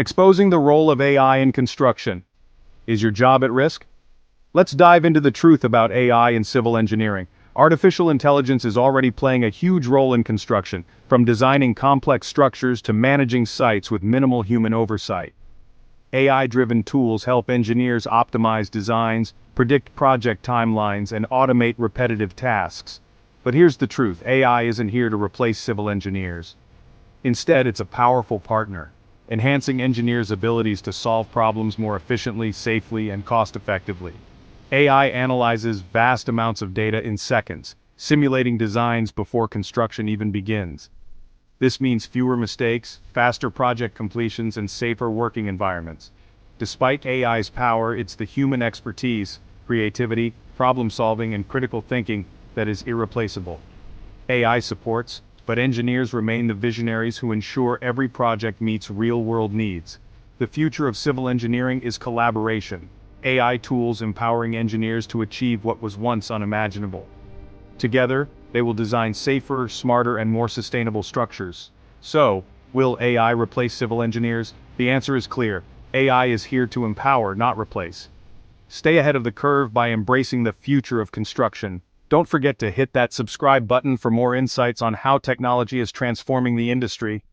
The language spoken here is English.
Exposing the role of AI in construction. Is your job at risk? Let's dive into the truth about AI in civil engineering. Artificial intelligence is already playing a huge role in construction, from designing complex structures to managing sites with minimal human oversight. AI-driven tools help engineers optimize designs, predict project timelines, and automate repetitive tasks. But here's the truth: AI isn't here to replace civil engineers. Instead, it's a powerful partner, enhancing engineers' abilities to solve problems more efficiently, safely, and cost-effectively. AI analyzes vast amounts of data in seconds, simulating designs before construction even begins. This means fewer mistakes, faster project completions, and safer working environments. Despite AI's power, it's the human expertise, creativity, problem-solving, and critical thinking that is irreplaceable. AI supports, but engineers remain the visionaries who ensure every project meets real-world needs. The future of civil engineering is collaboration, AI tools empowering engineers to achieve what was once unimaginable. Together, they will design safer, smarter, and more sustainable structures. So, will AI replace civil engineers? The answer is clear: AI is here to empower, not replace. Stay ahead of the curve by embracing the future of construction. Don't forget to hit that subscribe button for more insights on how technology is transforming the industry.